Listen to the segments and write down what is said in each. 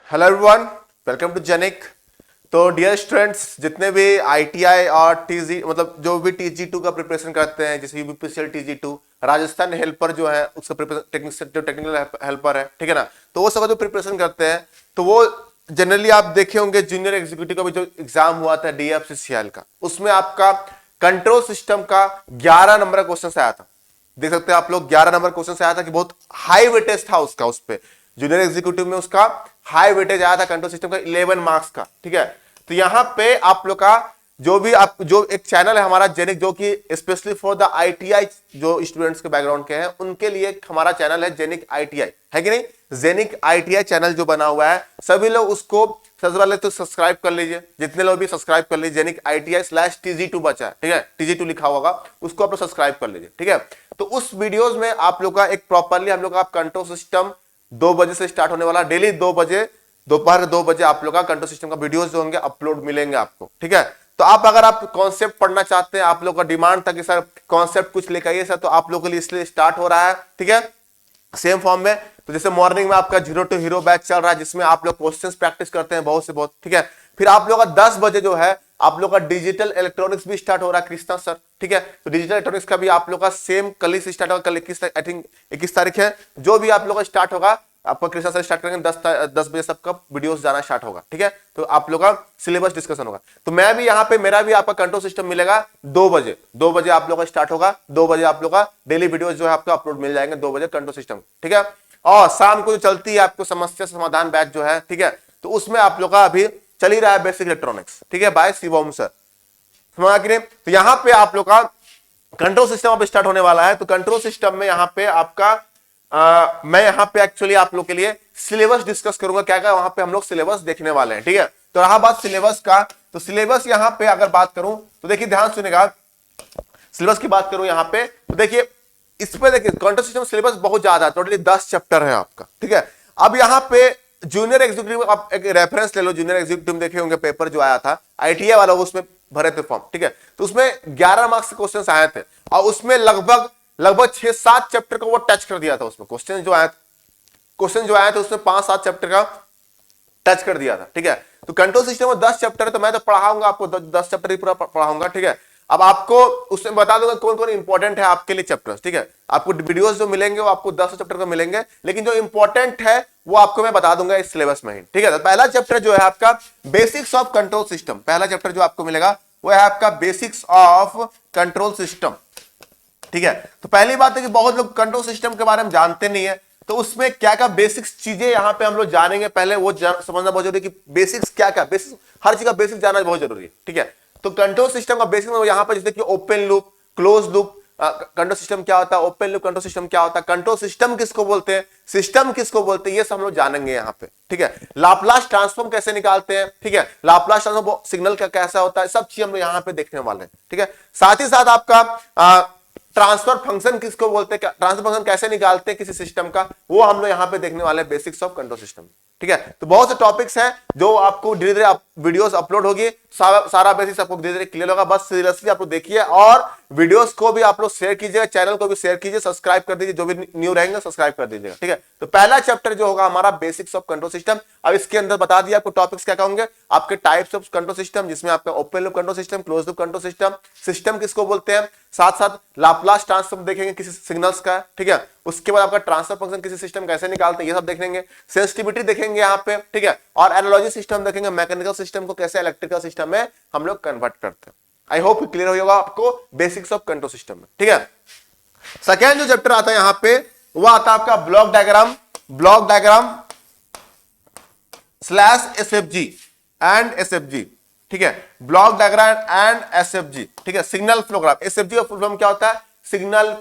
Hello everyone, welcome to जेनिक। तो dear students, जितने भी आईटीआई और टीजी मतलब जो भी टीजी2 का प्रिपरेशन करते हैं, जैसे यूपीपीसीएल टीजी2, राजस्थान हेल्पर जो है उसका टेक्निकल हेल्पर है, ठीक है ना। तो वो सब जो प्रिपरेशन करते हैं तो वो जनरली आप देखे होंगे जूनियर एग्जीक्यूटिव का भी जो एग्जाम हुआ था डीएफसीसीएल का, उसमें आपका कंट्रोल सिस्टम का 11 नंबर का क्वेश्चन आया था। देख सकते हैं आप लोग, 11 नंबर क्वेश्चन से आया था कि बहुत हाई वेटेज था उसका, उस पे जूनियर एग्जीक्यूटिव में उसका हाई वेटेज आया था कंट्रोल सिस्टम का 11 मार्क्स का, ठीक है। तो यहां पे आप लोग का जो एक चैनल है हमारा जेनिक, जो कि स्पेशली फॉर द आईटीआई जो स्टूडेंट्स के बैकग्राउंड के हैं उनके लिए हमारा चैनल है जेनिक आईटीआई, है कि नहीं। जेनिक आईटीआई चैनल जो बना हुआ है, सभी लोग उसको सबसे पहले तो सब्सक्राइब कर लीजिए, जितने लोग भी सब्सक्राइब कर लीजिए। जेनिक ITI/TG2 बचा है, ठीक है, TG2 लिखा होगा, उसको आप लोग सब्सक्राइब कर लीजिए, ठीक है। तो उस वीडियोस में आप लोग का एक प्रॉपरली हम लोग का कंट्रोल सिस्टम 2 बजे से स्टार्ट होने वाला, डेली 2 बजे, दोपहर 2 बजे आप लोग का कंट्रोल सिस्टम का वीडियोस जो होंगे अपलोड मिलेंगे आपको, ठीक है। तो अगर आप कॉन्सेप्ट पढ़ना चाहते हैं, आप लोग का डिमांड था कि सर कॉन्सेप्ट कुछ लेकर आइए सर, तो आप लोग के लिए इसलिए स्टार्ट हो रहा है, ठीक है, सेम फॉर्म में। तो जैसे मॉर्निंग में आपका 0 to हीरो बैच चल रहा है, जिसमें आप लोग क्वेश्चंस प्रैक्टिस करते हैं बहुत से बहुत, ठीक है। फिर आप लोग का 10 बजे जो है आप लोग का डिजिटल इलेक्ट्रॉनिक्स भी स्टार्ट हो रहा है कृष्णा सर, ठीक है। तो डिजिटल इलेक्ट्रॉनिक्स का भी आप लोग का सेम कल ही से स्टार्ट होगा, कल 21 आई थिंक 21 तारीख है, जो भी आप लोग का स्टार्ट होगा आपका कृष्णा सर स्टार्ट करेंगे 10 बजे सबका वीडियोस जाना स्टार्ट होगा, ठीक है। तो आप लोग का सिलेबस डिस्कशन होगा। तो मैं भी यहाँ पे मेरा भी आपका कंट्रोल सिस्टम मिलेगा 2 बजे, 2 बजे आप लोग का स्टार्ट होगा, 2 बजे आप लोग का डेली वीडियोस जो है आपको अपलोड मिल जाएंगे 2 बजे कंट्रोल सिस्टम, ठीक है। और शाम को जो चलती है आपको समस्या समाधान बैच जो है, ठीक है, तो उसमें आप लोग का अभी चल ही रहा है बेसिक इलेक्ट्रॉनिक्स, ठीक है, बाय शिवम सर, समझा कि नहीं। तो यहाँ पे आप लोग का कंट्रोल सिस्टम अब स्टार्ट होने वाला है। तो कंट्रोल सिस्टम में यहाँ पे आपका मैं यहाँ पे एक्चुअली आप लोग के लिए सिलेबस डिस्कस करूंगा, क्या क्या वहां पे हम लोग सिलेबस देखने वाले हैं, ठीक है। तो रहा बात सिलेबस का, तो सिलेबस यहाँ पे अगर बात करूं तो देखिए ध्यान सुनेगा, सिलेबस की बात करूं यहाँ पे तो देखिए इस पे देखिए कंट्रोल सिस्टम सिलेबस बहुत ज्यादा है, टोटली 10 चैप्टर है आपका, ठीक है। अब यहाँ पे जूनियर एग्जीक्यूटिव आप एक रेफरेंस ले लो, जूनियर एग्जीक्यूटिव देखे होंगे पेपर जो आया था आईटीआई वाला, उसमें भरे थे फॉर्म, ठीक है। तो उसमें 11 मार्क्स के क्वेश्चन आए थे और उसमें लगभग 6-7 चैप्टर को वो टच कर दिया था। उसमें क्वेश्चन जो आए थे उसमें 5-7 चैप्टर का टच कर दिया था, ठीक है। तो कंट्रोल सिस्टम में 10 चैप्टर है, तो मैं तो पढ़ाऊंगा आपको 10 चैप्टर ही पूरा पढ़ाऊंगा, ठीक है। अब आपको उसमें बता दूंगा कौन कौन इंपॉर्टेंट है आपके लिए चैप्टर्स, ठीक है। आपको वीडियोस जो मिलेंगे वो आपको 10 चैप्टर का मिलेंगे, लेकिन जो इंपॉर्टेंट है वो आपको मैं बता दूंगा इस सिलेबस में ही, ठीक है। तो पहला चैप्टर जो है आपका बेसिक्स ऑफ कंट्रोल सिस्टम, पहला चैप्टर जो आपको मिलेगा वो है आपका बेसिक्स ऑफ कंट्रोल सिस्टम, ठीक है। तो पहली बात है कि बहुत लोग कंट्रोल सिस्टम के बारे में जानते नहीं है, तो उसमें क्या क्या बेसिक्स चीजें यहां पे हम लोग जानेंगे, पहले वो समझना बहुत जरूरी है कि बेसिक्स क्या क्या, बेसिक्स हर चीज का बेसिक जानना बहुत जरूरी है, ठीक है। तो कंट्रोल सिस्टम का बेसिक में यहां पर जैसे कि open loop, close loop control system क्या होता है, ओपन लूप कंट्रोल सिस्टम क्या होता है, कंट्रोल सिस्टम किसको बोलते हैं, सिस्टम किसको बोलते हैं, ये सब हम लोग जानेंगे यहाँ पे, ठीक है। लाप्लास ट्रांसफॉर्म कैसे निकालते हैं, ठीक है, लाप्लास ट्रांसफॉर्म सिग्नल का कैसा होता है, सब चीज हम लोग यहाँ पे देखने वाले हैं, ठीक है। साथ ही साथ आपका ट्रांसफर फंक्शन किसको बोलते हैं, ट्रांसफर फंक्शन कैसे निकालते हैं किसी सिस्टम का, वो हम लोग यहाँ पे देखने वाले हैं बेसिक्स ऑफ कंट्रोल सिस्टम, ठीक है। तो बहुत से टॉपिक्स हैं जो आपको धीरे धीरे वीडियोस अपलोड होगी, सारा बेसिक्स आपको धीरे धीरे क्लियर होगा। बस सीरियसली आप लोग देखिए और वीडियोस को भी आप लोग शेयर कीजिएगा, चैनल को भी शेयर कीजिए, सब्सक्राइब कर दीजिए, जो भी न्यू रहेंगे सब्सक्राइब कर दीजिएगा, ठीक है। तो पहला चैप्टर जो होगा हमारा बेसिक्स ऑफ कंट्रोल सिस्टम। अब इसके अंदर बता दिया आपको टॉपिक्स क्या क्या होंगे, आपके टाइप्स ऑफ कंट्रोल सिस्टम, जिसमें आपका open loop control system, close loop control system, system किसको बोलते हैं, साथ साथ लाप्लास ट्रांसफॉर्म देखेंगे किसी सिग्नल्स का, ठीक है। उसके बाद आपका ट्रांसफर फंक्शन किसी सिस्टम कैसे निकालते हैं ये सब देखेंगे, सेंसिटिविटी देखेंगे यहाँ पे, ठीक है, और एनालॉजी सिस्टम देखेंगे, मैकेनिकल सिस्टम को कैसे इलेक्ट्रिकल सिस्टम में हम लोग कन्वर्ट करते हैं। आई होप क्लियर हो होगा आपको बेसिक्स ऑफ कंट्रोल सिस्टम में, ठीक है। सेकेंड जो चैप्टर आता है यहाँ पे वो आता है आपका ब्लॉक डायग्राम स्लैश एसएफजी एंड एसएफजी, ठीक है, ब्लॉक डायग्राम एंड एसएफजी, ठीक है, सिग्नल फ्लो ग्राफ। एसएफजी का फुल फॉर्म क्या होता है, सिग्नल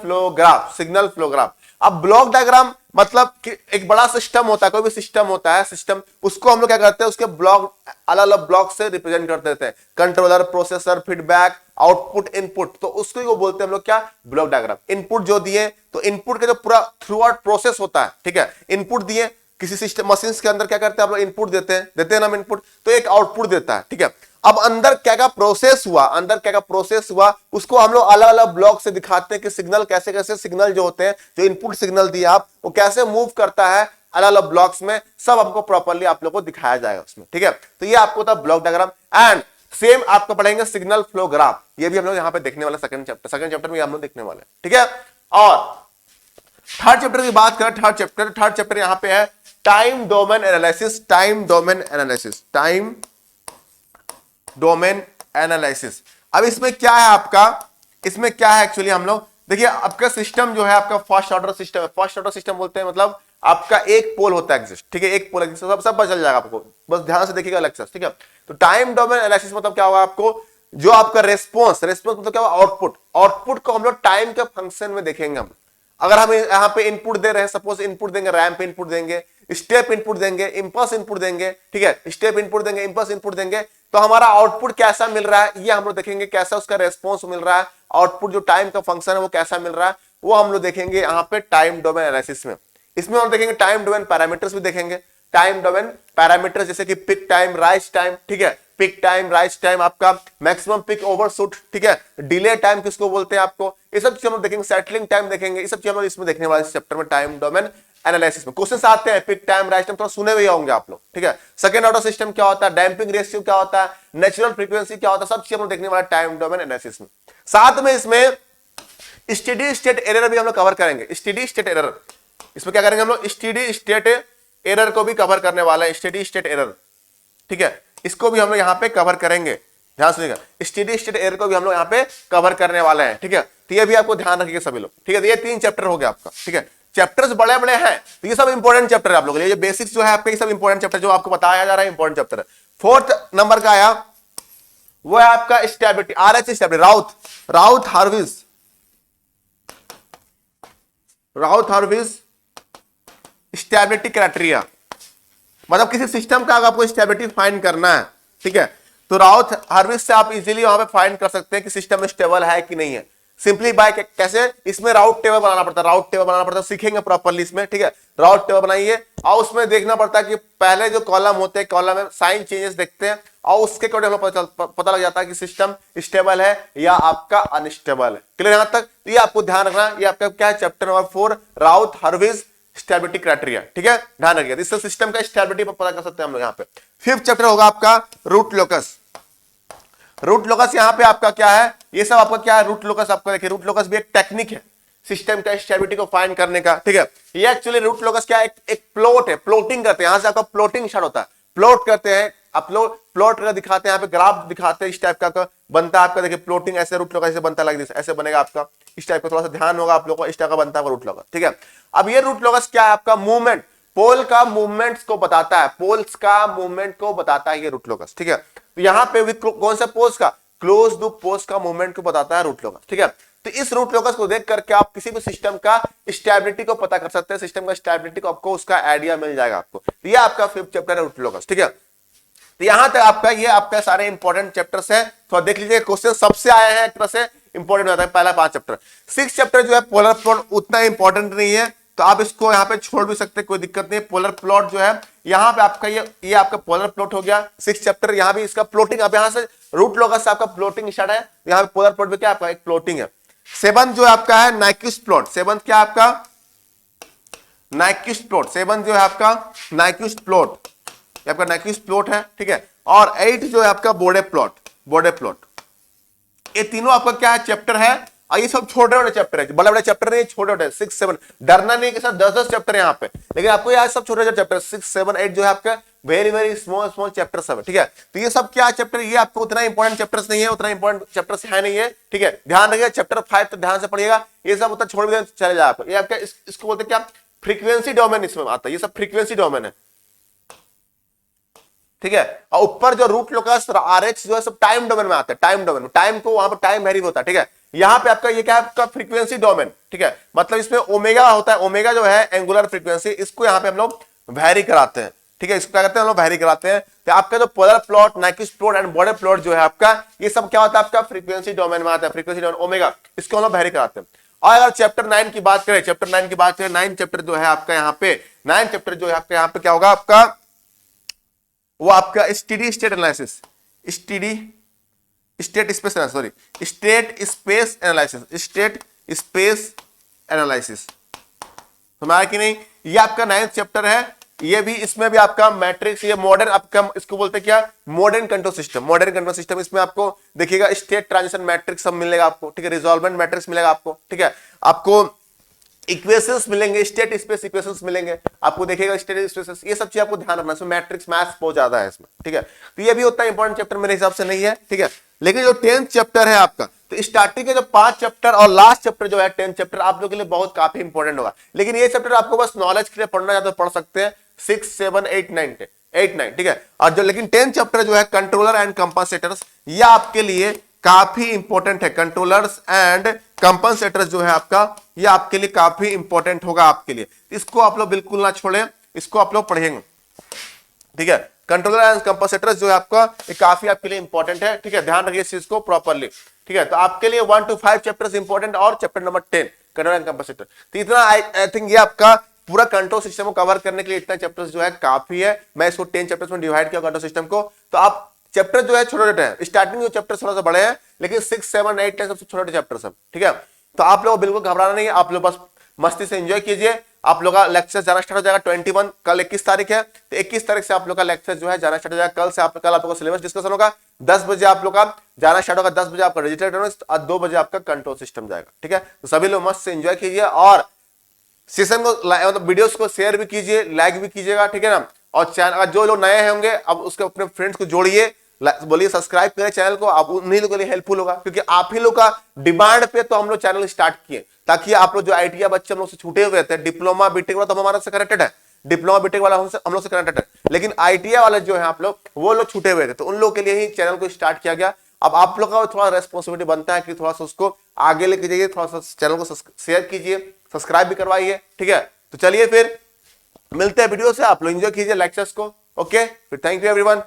फ्लो ग्राफ। अब ब्लॉक डायग्राम मतलब कि एक बड़ा सिस्टम होता है, कोई भी सिस्टम होता है, सिस्टम उसको हम लोग क्या करते हैं, उसके ब्लॉक अलग अलग ब्लॉक से रिप्रेजेंट कर देते हैं, controller, processor, feedback, output, input, तो उसको वो बोलते हैं हम लोग क्या, ब्लॉक डायग्राम। इनपुट जो दिए तो इनपुट का जो पूरा थ्रू आउट प्रोसेस होता है, ठीक है, इनपुट दिए किसी सिस्टम मशीन के अंदर क्या करते हैं आप लोग, इनपुट देते हैं ना हम इनपुट, तो एक आउटपुट देता है, ठीक है। अब अंदर क्या क्या प्रोसेस हुआ उसको हम लोग अलग अलग ब्लॉक से दिखाते हैं कि सिग्नल कैसे कैसे सिग्नल जो होते हैं, जो इनपुट सिग्नल दिया आप वो कैसे मूव करता है अलग अलग ब्लॉक्स में, सब हमको प्रॉपर्ली आप लोगों को दिखाया जाएगा उसमें, ठीक है। तो ये आपको था ब्लॉक डायग्राम। एंड सेम आपको पढ़ेंगे सिग्नल फ्लो ग्राफ, ये भी हम लोग यहाँ पे देखने वाले सेकंड चैप्टर में हम लोग देखने वाले, ठीक है। और थर्ड चैप्टर की बात करें, थर्ड चैप्टर यहाँ पे है time domain analysis. Time domain analysis. अब इसमें क्या है आपका, इसमें क्या है एक्चुअली, हम लोग देखिए आपका सिस्टम जो है आपका फर्स्ट ऑर्डर सिस्टम है। फर्स्ट ऑर्डर सिस्टम बोलते हैं मतलब आपका एक पोल होता है एग्जिस्ट, ठीक है, एक पोल एग्जिस्ट, सब पता चल जाएगा आपको, बस ध्यान से देखिएगा लेक्चर, ठीक है। तो टाइम डोमेन एनालिसिस मतलब क्या होगा आपको, जो आपका रेस्पॉन्स मतलब क्या होगा, आउटपुट को हम लोग टाइम के फंक्शन में देखेंगे। हम अगर हम यहाँ पे इनपुट दे रहे हैं, सपोज इनपुट देंगे, रैंप इनपुट देंगे, स्टेप इनपुट देंगे, इंपल्स इनपुट देंगे, ठीक है, स्टेप इनपुट देंगे, इंपल्स इनपुट देंगे, तो हमारा आउटपुट कैसा मिल रहा है ये हम लोग देखेंगे, कैसा उसका रेस्पॉन्स मिल रहा है, आउटपुट जो टाइम का फंक्शन है वो कैसा मिल रहा है, वो हम लोग देखेंगे यहाँ पे टाइम डोमेन एनालिसिस में। इसमें हम देखेंगे टाइम डोमेन पैरामीटर्स भी देखेंगे। टाइम डोमेन पैरामीटर्स जैसे कि पिक टाइम, राइज टाइम, ठीक है, पिक टाइम, राइज टाइम, आपका मैक्सिमम पिक ओवरशूट, ठीक है, डिले टाइम किसको बोलते हैं आपको, ये सब चीज हम देखेंगे, सेटलिंग टाइम देखेंगे, ये सब चीज हम इसमें देखने वाले इस चैप्टर में टाइम डोमेन एनालिसिस में। क्वेश्चंस आते हैं पिक टाइम, राइज टाइम, थोड़ा सुने हुए होंगे आप लोग, ठीक है। सेकंड ऑर्डर सिस्टम क्या होता है, डैम्पिंग रेशियो क्या होता है, नेचुरल फ्रीक्वेंसी क्या होता है, सब चीज हम लोग देखने वाला टाइम डोमेन एनालिसिस में। साथ में इसमें स्टेडी स्टेट एरर भी हम लोग कवर करेंगे। स्टेडी स्टेट एरर, इसमें क्या करेंगे हम लोग, स्टेडी स्टेट एरर को भी कवर करने वाला है, स्टेडी स्टेट एरर, ठीक है, इसको भी हम लोग यहाँ पे कवर करेंगे, ध्यान सुनिएगा। स्टेडी स्टेट एरर को भी हम लोग यहाँ पे कवर करने वाले हैं, ठीक है। तो ये भी आपको ध्यान रखिएगा सभी लोग, ठीक है। तो ये 3 चैप्टर हो गया आपका, ठीक है। चैप्टर्स बड़े बड़े हैं, तो ये सब इंपॉर्टेंट चैप्टर है आप लोगों के लिए, ये बेसिक्स जो है आपके, ये सब इंपॉर्टेंट चैप्टर जो आपको बताया जा रहा है, इंपॉर्टेंट चैप्टर है। 4th नंबर का आया वो है आपका stability, RH stability, Routh Hurwitz stability criteria, मतलब किसी सिस्टम का अगर आपको स्टेबिलिटी फाइंड करना है, ठीक है, तो राउथ हर्विज से आप इजीली वहां पे फाइंड कर सकते हैं कि सिस्टम स्टेबल है कि नहीं है। सिंपली बाय कैसे, इसमें राउट टेबल बनाना पड़ता है, राउट टेबल बनाना पड़ता है, सीखेंगे प्रॉपर्ली इसमें, ठीक है। राउट टेबल बनाइए और उसमें देखना पड़ता है कि पहले जो कॉलम होते हैं, कॉलम में साइन चेंजेस देखते हैं और उसके अकॉर्डिंग पता लग जाता है कि सिस्टम स्टेबल है या आपका अनस्टेबल है। क्लियर यहां तक, तो ये आपको ध्यान रखना, ये आपका क्या है, chapter number 4 Routh Hurwitz stability criteria, ठीक है, ध्यान रखिएगा। इससे सिस्टम का स्टेबिलिटी पर पता कर सकते हैं हम लोग यहाँ पे। 5th चैप्टर होगा आपका रूट लोकस। रूट लोकस यहाँ पे आपका क्या है, ये सब आपका क्या है, रूट लोकस आपका देखिए, रूट लोकस भी एक टेक्निक है सिस्टम का स्टेबिलिटी को फाइंड करने का, ठीक है। ये एक्चुअली रूट लोकस क्या है, एक प्लॉट है, प्लॉटिंग करते हैं, यहां से आपका प्लॉटिंग स्टार्ट होता है, प्लॉट करते हैं, अपलोड प्लॉट कर दिखाते हैं, यहाँ पे ग्राफ दिखाते हैं, इस टाइप का बनता है आपका, देखिए प्लॉटिंग ऐसे रूट लोकस ऐसे बनता है, ऐसे बनेगा आपका, इस टाइप का थोड़ा सा ध्यान होगा आप लोगों को, इस टाइप का बनता है रूट लोकस, ठीक है। अब ये रूट लोकस क्या है आपका, मूवमेंट, पोल का मूवमेंट्स को बताता है, पोल्स का मूवमेंट को बताता है ये रूट लोकस, ठीक है। तो यहाँ पे कौन सा पोल्स का, क्लोज लूप पोल्स का मूवमेंट को बताता है रूट लोकस, ठीक है। तो इस रूट लोकस को देख करके आप किसी भी सिस्टम का स्टेबिलिटी को पता कर सकते हैं, सिस्टम का स्टेबिलिटी को आपको उसका आइडिया मिल जाएगा आपको। तो ये आपका 5th चैप्टर है रूट लोकस, ठीक है। तो यहां तक आपका ये आपका सारे इंपॉर्टेंट चैप्टर्स है, तो देख लीजिए क्वेश्चन सबसे आए हैं, एक तरह से इंपॉर्टेंट होता है पहला 5 चैप्टर। 6th चैप्टर जो है पोलर प्लॉट उतना इंपॉर्टेंट नहीं है, तो आप इसको यहाँ पे छोड़ भी सकते हैं, कोई दिक्कत नहीं। पोलर प्लॉट जो है यहाँ पे आपका ये आपका पोलर प्लॉट हो गया 6th चैप्टर, यहाँ भी इसका प्लॉटिंग, आप यहाँ से रूट लोकस से आपका प्लॉटिंग स्टार्ट है, यहाँ पे पोलर प्लॉट भी क्या आपका एक प्लॉटिंग है। 7th जो आपका है नाइक्विस्ट प्लॉट, 7th क्या आपका नाइक्विस्ट प्लॉट, 7th जो है आपका नाइक्विस्ट प्लॉट, आपका नाइक्विस्ट प्लॉट है, ठीक है। और 8 जो है आपका बोडे प्लॉट, ये तीनों आपका क्या है चैप्टर है, और ये सब छोटे छोटे चैप्टर है, बड़े बड़े चैप्टर नहीं, छोटे छोटे 6, 7, डरना नहीं कि सर 10 चैप्टर है यहाँ पे, लेकिन आपको यार सब छोटे छोटे चैप्टर 6, 7, 8 जो है आपका वेरी वेरी स्मॉल चैप्टर सब है, ठीक है। तो ये सब क्या चैप्टर, ये आपको उतना इंपॉर्टेंट चैप्टर्स नहीं है, उतना इंपॉर्टेंट चैप्टर्स है नहीं है, ठीक है। ध्यान रखिएगा चैप्टर 5 तो ध्यान से पढ़िएगा, ये सब उतना छोड़ भी चले जाए आपको। ये आपका इसको बोलते क्या, फ्रीक्वेंसी डोमेन इसमें आता है, ये सब फ्रीक्वेंसी डोमेन है, ठीक है। और ऊपर जो रूट लोकस RH जो है सब टाइम डोमेन में आता है, टाइम डोमेन में, टाइम को वहां पर टाइम वेरी होता है, ठीक है। यहाँ पे आपका ये क्या है आपका फ्रीक्वेंसी डोमेन, ठीक है, मतलब इसमें ओमेगा होता है, ओमेगा जो है एंगुलर फ्रीक्वेंसी, इसको यहाँ पे हम लोग वेरी कराते हैं, ठीक है, इसको क्या करते हैं हम लोग वेरी कराते हैं। तो आपका जो polar plot, Nyquist plot and Bode plot जो है आपका, ये सब क्या होता है आपका फ्रीक्वेंसी डोमेन में आता है, फ्रीक्वेंसी डोमेन ओमेगा, इसको हम लोग वेरी कराते हैं। और अगर चैप्टर 9 की बात करें, चैप्टर 9 की बात करें, 9 चैप्टर जो है आपका यहाँ पे, 9 चैप्टर जो है आपका यहाँ पे क्या होगा आपका, वो आपका steady state analysis, state space analysis, समझ आया कि नहीं। ये आपका 9th चैप्टर है, ये भी, इसमें भी आपका मैट्रिक्स, ये मॉडर्न आपका इसको बोलते हैं क्या, modern control system, modern control system. इसमें आपको देखिएगा स्टेट ट्रांजिशन मैट्रिक्स सब मिलेगा आपको, ठीक है, रिजॉल्वमेंट मैट्रिक्स मिलेगा आपको, ठीक है, आपको इक्वेशंस मिलेंगे, स्टेट स्पेस इक्वेशंस मिलेंगे आपको, देखिएगा स्टेट स्पेस, ये सब चीज आपको ध्यान रखना है, इसमें मैट्रिक्स मैथ्स बहुत ज्यादा है इसमें, ठीक है। तो ये भी उतना इंपॉर्टेंट चैप्टर मेरे हिसाब से नहीं है, ठीक है। लेकिन जो 10th चैप्टर है आपका, तो स्टार्टिंग के जो 5 चैप्टर और लास्ट चैप्टर जो है 10th चैप्टर आप लोगों के लिए बहुत काफी इंपॉर्टेंट होगा। लेकिन ये चैप्टर आपको बस नॉलेज के लिए पढ़ना चाहते हो पढ़ सकते हैं, 6, 7, 8, 9, 8, 9, ठीक है। और जो लेकिन 10th चैप्टर जो है कंट्रोलर एंड कंपनसेटर्स, ये आपके लिए काफी इंपॉर्टेंट है। कंट्रोलर्स एंड कंपनसेटर्स जो है आपका, ये आपके लिए काफी इंपॉर्टेंट होगा आपके लिए, इसको आप लोग बिल्कुल ना छोड़ें, इसको आप लोग पढ़ेंगे, ठीक है। कंट्रोलर एंड कंपनसेटर्स जो है आपका, ये काफी आपके लिए इंपॉर्टेंट है, ठीक है, ध्यान रखिए इस चीज को प्रॉपर्ली, ठीक है। तो आपके लिए 1 to 5 चैप्टर्स इंपॉर्टेंट और chapter number 10 controller and compensator. तो इतना आई थिंक ये आपका पूरा कंट्रोल सिस्टम को कवर करने के लिए इतना चैप्टर्स जो है काफी है। मैं इसको 10 चैप्टर्स में डिवाइड किया कंट्रोल सिस्टम को। तो आप चैप्टर जो है छोटे छोटे हैं, स्टार्टिंग जो चैप्टर थोड़ा सा बड़े हैं, लेकिन 6, 7, 8, 10 सबसे छोटे छोटे चैप्टर्स हैं, ठीक है। तो आप लोग बिल्कुल घबराना नहीं है, आप लोग बस मस्ती से एंजॉय कीजिए। आप लोग का लेक्चर जाना स्टार्ट हो जाएगा 21, कल 21 तारीख है, तो 21 तारीख से आप लोग का लेक्चर जो है जाना स्टार्ट हो जाएगा। कल से कल आप लोग का सिलेबस डिस्कशन होगा, 10 बजे आप लोग का जाना स्टार्ट होगा, 10 बजे आपका डिजिटल इलेक्ट्रॉनिक्स और 2 बजे आपका कंट्रोल सिस्टम जाएगा, ठीक है। तो सभी लोग मस्त से एंजॉय कीजिए और सेशन को मतलब वीडियोस को शेयर भी कीजिए, लाइक भी कीजिएगा, ठीक है ना। और चैनल जो लोग नए होंगे अब उसके अपने फ्रेंड्स को जोड़िए, बोलिए सब्सक्राइब करें चैनल को, आप उन्हीं लोगों के लिए हेल्पफुल होगा, क्योंकि आप ही लोग का डिमांड पे तो हम लोग चैनल स्टार्ट किए, ताकि आप लोग जो आईटीआई बच्चे हम लोग से छूटे हुए थे, डिप्लोमा बीटेक वाला तो हमारा से कनेक्टेड है, डिप्लोमा बीटेक वाला हम लोग से कनेक्टेड है, लेकिन आईटीआई वाले जो है आप लोग, वो लोग छूटे हुए थे, तो उन लोगों के लिए ही चैनल को स्टार्ट किया गया। अब आप लोग का थोड़ा रेस्पॉन्सिबिलिटी बनता है कि थोड़ा सा उसको आगे लेके जाइए, थोड़ा सा चैनल को शेयर कीजिए, सब्सक्राइब भी करवाइए, ठीक है। तो चलिए फिर मिलते हैं वीडियो से, आप लोग एंजॉय कीजिए लेक्चर्स को, ओके, फिर थैंक यू एवरीवन।